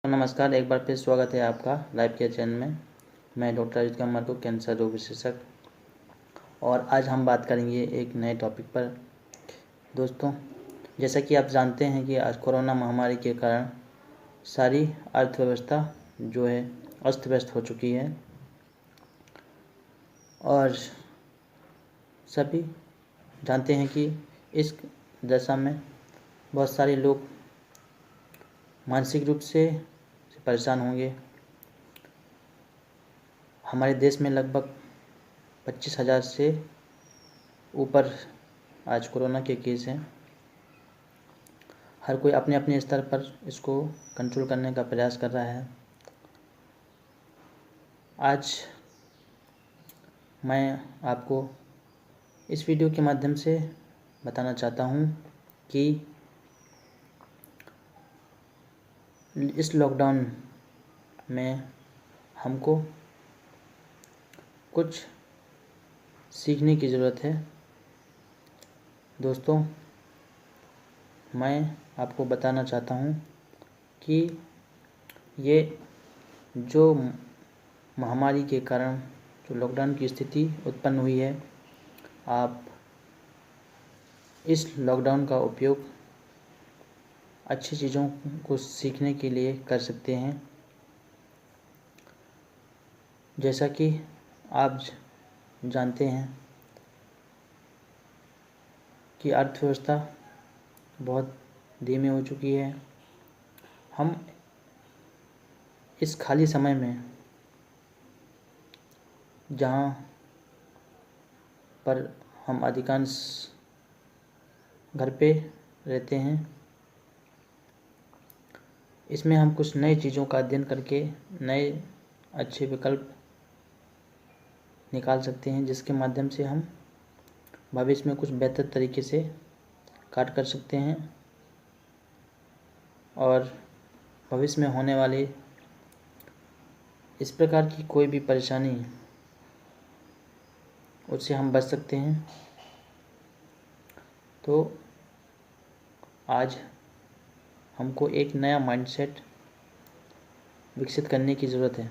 नमस्कार, एक बार फिर स्वागत है आपका लाइव के चैनल में। मैं डॉक्टर अजित कुमार को कैंसर रोग विशेषज्ञ, और आज हम बात करेंगे एक नए टॉपिक पर। दोस्तों, जैसा कि आप जानते हैं कि आज कोरोना महामारी के कारण सारी अर्थव्यवस्था जो है अस्त व्यस्त हो चुकी है, और सभी जानते हैं कि इस दशा में बहुत सारे लोग मानसिक रूप से परेशान होंगे। हमारे देश में लगभग 25,000 से ऊपर आज कोरोना के केस हैं। हर कोई अपने अपने स्तर पर इसको कंट्रोल करने का प्रयास कर रहा है। आज मैं आपको इस वीडियो के माध्यम से बताना चाहता हूँ कि इस लॉकडाउन में हमको कुछ सीखने की ज़रूरत है। दोस्तों, मैं आपको बताना चाहता हूँ कि ये जो महामारी के कारण जो लॉकडाउन की स्थिति उत्पन्न हुई है, आप इस लॉकडाउन का उपयोग अच्छी चीज़ों को सीखने के लिए कर सकते हैं। जैसा कि आप जानते हैं कि अर्थव्यवस्था बहुत धीमी हो चुकी है। हम इस खाली समय में जहाँ पर हम अधिकांश घर पे रहते हैं, इसमें हम कुछ नई चीज़ों का अध्ययन करके नए अच्छे विकल्प निकाल सकते हैं, जिसके माध्यम से हम भविष्य में कुछ बेहतर तरीके से कार्य कर सकते हैं और भविष्य में होने वाली इस प्रकार की कोई भी परेशानी उससे हम बच सकते हैं। तो आज हमको एक नया माइंडसेट विकसित करने की ज़रूरत है।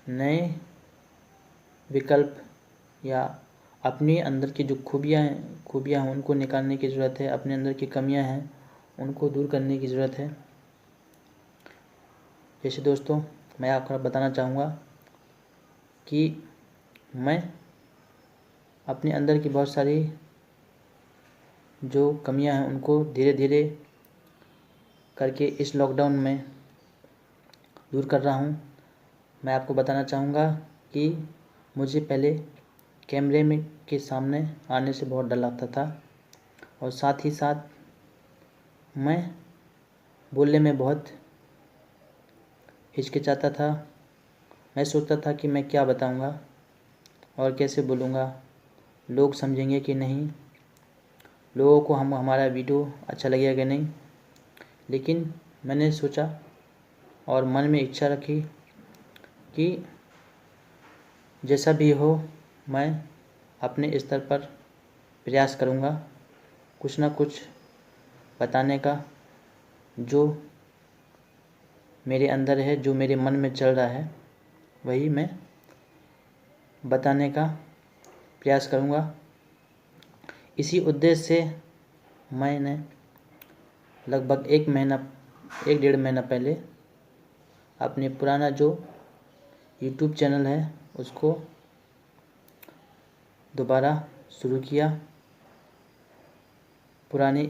नए विकल्प या अपने अंदर की जो खूबियाँ हैं उनको निकालने की ज़रूरत है। अपने अंदर की कमियां हैं उनको दूर करने की ज़रूरत है। जैसे दोस्तों, मैं आपको बताना चाहूँगा कि मैं अपने अंदर की बहुत सारी जो कमियां हैं उनको धीरे धीरे करके इस लॉकडाउन में दूर कर रहा हूँ। मैं आपको बताना चाहूँगा कि मुझे पहले कैमरे में के सामने आने से बहुत डर लगता था, और साथ ही साथ मैं बोलने में बहुत हिचकिचाता था। मैं सोचता था कि मैं क्या बताऊँगा और कैसे बोलूँगा, लोग समझेंगे कि नहीं, लोगों को हमारा वीडियो अच्छा लगेगा कि नहीं। लेकिन मैंने सोचा और मन में इच्छा रखी कि जैसा भी हो मैं अपने स्तर पर प्रयास करूँगा कुछ ना कुछ बताने का, जो मेरे अंदर है, जो मेरे मन में चल रहा है, वही मैं बताने का प्रयास करूँगा। इसी उद्देश्य से मैंने लगभग 1-1.5 महीना पहले अपने पुराना जो यूट्यूब चैनल है उसको दोबारा शुरू किया, पुरानी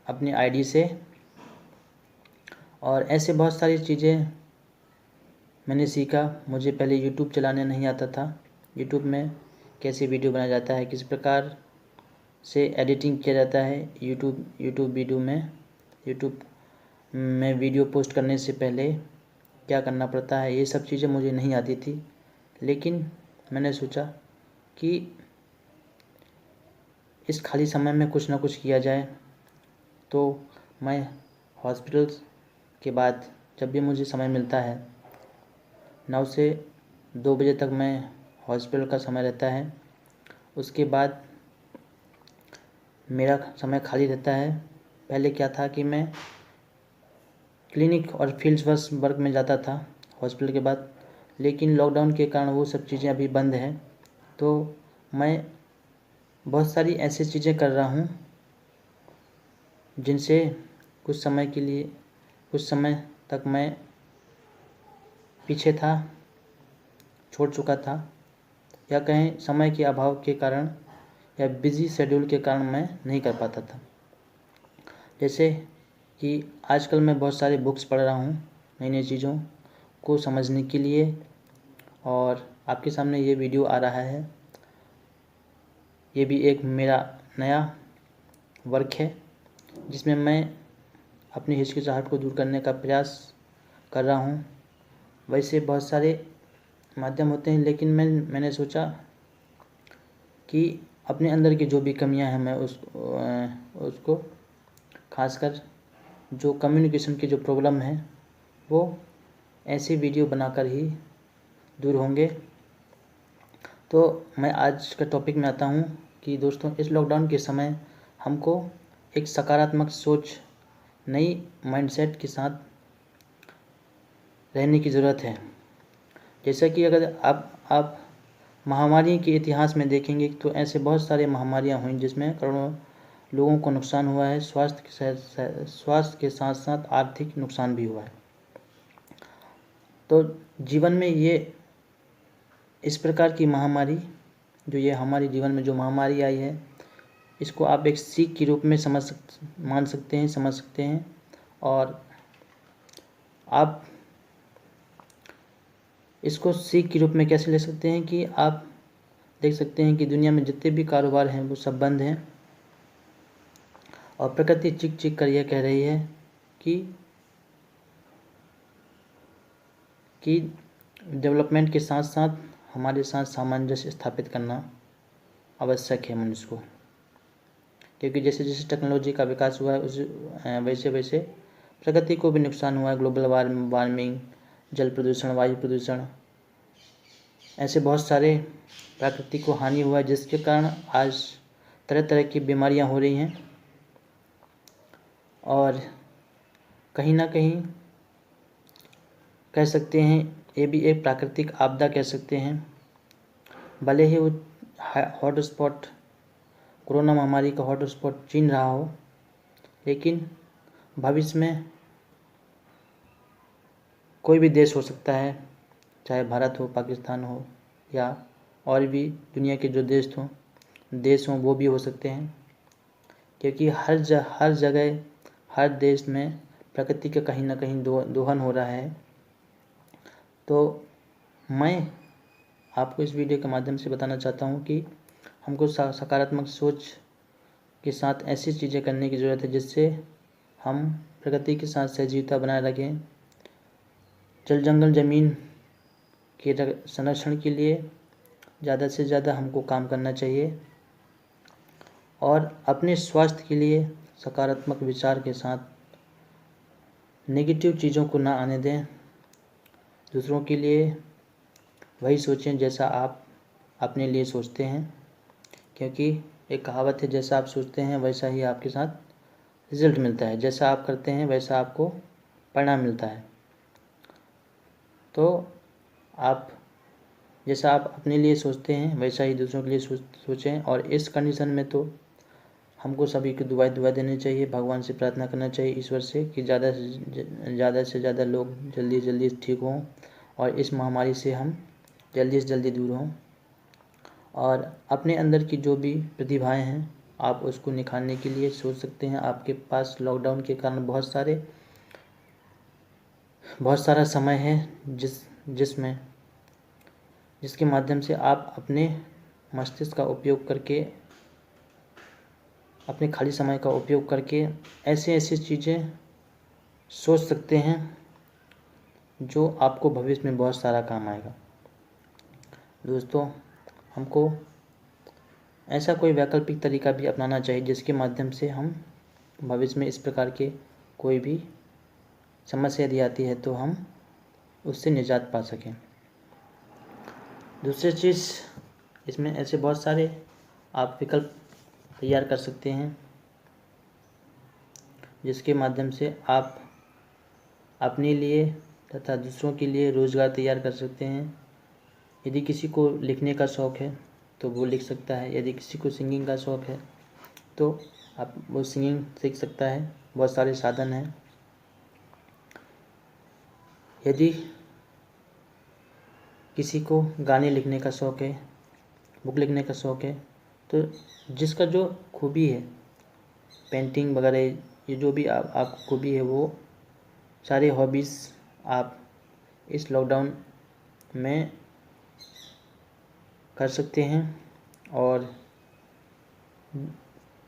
अपनी आईडी से। और ऐसे बहुत सारी चीज़ें मैंने सीखा। मुझे पहले यूट्यूब चलाने नहीं आता था। यूट्यूब में कैसे वीडियो बनाया जाता है, किस प्रकार से एडिटिंग किया जाता है यूट्यूब में वीडियो पोस्ट करने से पहले क्या करना पड़ता है, ये सब चीज़ें मुझे नहीं आती थी। लेकिन मैंने सोचा कि इस खाली समय में कुछ ना कुछ किया जाए। तो मैं हॉस्पिटल के बाद जब भी मुझे समय मिलता है, 9 से 2 बजे तक मैं हॉस्पिटल का समय रहता है। उसके बाद मेरा समय खाली रहता है। पहले क्या था कि मैं क्लिनिक और फील्ड वर्क में जाता था हॉस्पिटल के बाद, लेकिन लॉकडाउन के कारण वो सब चीज़ें अभी बंद हैं। तो मैं बहुत सारी ऐसी चीज़ें कर रहा हूँ जिनसे कुछ समय तक मैं पीछे था, छोड़ चुका था, या कहें समय के अभाव के कारण या बिज़ी शेड्यूल के कारण मैं नहीं कर पाता था। जैसे कि आजकल मैं बहुत सारे बुक्स पढ़ रहा हूँ नई नई चीज़ों को समझने के लिए, और आपके सामने ये वीडियो आ रहा है। ये भी एक मेरा नया वर्क है जिसमें मैं अपनी हिचकिचाहट को दूर करने का प्रयास कर रहा हूँ। वैसे बहुत सारे माध्यम होते हैं, लेकिन मैंने सोचा कि अपने अंदर की जो भी कमियां हैं मैं उसको खासकर जो कम्युनिकेशन की जो प्रॉब्लम है वो ऐसे वीडियो बनाकर ही दूर होंगे। तो मैं आज का टॉपिक में आता हूँ कि दोस्तों, इस लॉकडाउन के समय हमको एक सकारात्मक सोच, नई माइंडसेट के साथ रहने की ज़रूरत है। जैसा कि अगर आप महामारी के इतिहास में देखेंगे तो ऐसे बहुत सारे महामारियां हुई जिसमें करोड़ों लोगों को नुकसान हुआ है। स्वास्थ्य के साथ साथ आर्थिक नुकसान भी हुआ है। तो जीवन में ये इस प्रकार की महामारी जो ये हमारे जीवन में जो महामारी आई है, इसको आप एक सीख के रूप में समझ सकते हैं। और आप इसको सीख के रूप में कैसे ले सकते हैं कि आप देख सकते हैं कि दुनिया में जितने भी कारोबार हैं वो सब बंद हैं, और प्रकृति चीख चीख कर यह कह रही है कि डेवलपमेंट के साथ साथ हमारे साथ सामंजस्य स्थापित करना आवश्यक है मनुष्य को। क्योंकि जैसे जैसे टेक्नोलॉजी का विकास हुआ है वैसे वैसे प्रकृति को भी नुकसान हुआ है। ग्लोबल वार्मिंग, जल प्रदूषण, वायु प्रदूषण, ऐसे बहुत सारे प्रकृति को हानि हुआ है, जिसके कारण आज तरह तरह की बीमारियां हो रही हैं। और कहीं ना कहीं कह सकते हैं ये भी एक प्राकृतिक आपदा कह सकते हैं। भले ही वो हॉटस्पॉट, कोरोना महामारी का हॉटस्पॉट चीन रहा हो, लेकिन भविष्य में कोई भी देश हो सकता है, चाहे भारत हो, पाकिस्तान हो, या और भी दुनिया के जो देश हों वो भी हो सकते हैं। क्योंकि हर जगह, हर देश में प्रकृति का कहीं ना कहीं दोहन हो रहा है। तो मैं आपको इस वीडियो के माध्यम से बताना चाहता हूँ कि हमको सकारात्मक सोच के साथ ऐसी चीज़ें करने की ज़रूरत है जिससे हम प्रकृति के साथ सजीवता बनाए रखें। जल जंगल ज़मीन के संरक्षण के लिए ज़्यादा से ज़्यादा हमको काम करना चाहिए, और अपने स्वास्थ्य के लिए सकारात्मक विचार के साथ नेगेटिव चीज़ों को ना आने दें। दूसरों के लिए वही सोचें जैसा आप अपने लिए सोचते हैं, क्योंकि एक कहावत है, जैसा आप सोचते हैं वैसा ही आपके साथ रिजल्ट मिलता है। जैसा आप करते हैं वैसा आपको परिणाम मिलता है। तो आप जैसा आप अपने लिए सोचते हैं वैसा ही दूसरों के लिए सोचें। और इस कंडीशन में तो हमको सभी को दुआ देनी चाहिए, भगवान से प्रार्थना करना चाहिए, ईश्वर से, कि ज़्यादा से ज़्यादा लोग जल्दी ठीक हों और इस महामारी से हम जल्दी से जल्दी दूर हों। और अपने अंदर की जो भी प्रतिभाएं हैं आप उसको निखारने के लिए सोच सकते हैं। आपके पास लॉकडाउन के कारण बहुत सारा समय है जिसके माध्यम से आप अपने मस्तिष्क का उपयोग करके, अपने खाली समय का उपयोग करके ऐसी चीज़ें सोच सकते हैं जो आपको भविष्य में बहुत सारा काम आएगा। दोस्तों, हमको ऐसा कोई वैकल्पिक तरीका भी अपनाना चाहिए जिसके माध्यम से हम भविष्य में इस प्रकार के कोई भी समस्या यदि आती है तो हम उससे निजात पा सकें। दूसरी चीज़, इसमें ऐसे बहुत सारे आप विकल्प तैयार कर सकते हैं जिसके माध्यम से आप अपने लिए तथा दूसरों के लिए रोज़गार तैयार कर सकते हैं। यदि किसी को लिखने का शौक़ है तो वो लिख सकता है। यदि किसी को सिंगिंग का शौक़ है तो आप वो सिंगिंग सीख सकता है। बहुत सारे साधन हैं। यदि किसी को गाने लिखने का शौक़ है, बुक लिखने का शौक़ है, तो जिसका जो खूबी है, पेंटिंग वगैरह, ये जो भी आप खूबी है, वो सारे हॉबीज़ आप इस लॉकडाउन में कर सकते हैं, और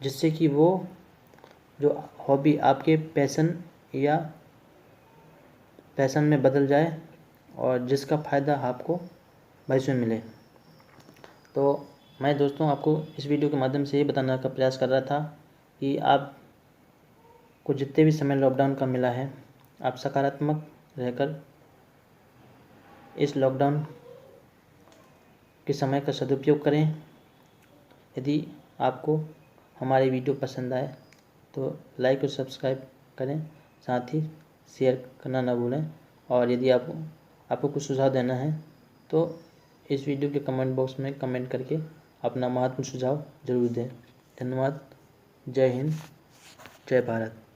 जिससे कि वो जो हॉबी आपके पैशन में बदल जाए और जिसका फ़ायदा आपको भविष्य में मिले। तो मैं दोस्तों आपको इस वीडियो के माध्यम से ये बताने का प्रयास कर रहा था कि आपको जितने भी समय लॉकडाउन का मिला है, आप सकारात्मक रहकर इस लॉकडाउन के समय का सदुपयोग करें। यदि आपको हमारी वीडियो पसंद आए तो लाइक और सब्सक्राइब करें, साथ ही शेयर करना ना भूलें। और यदि आपको कुछ सुझाव देना है तो इस वीडियो के कमेंट बॉक्स में कमेंट करके अपना महत्वपूर्ण सुझाव ज़रूर दें। धन्यवाद। जय हिंद, जय भारत।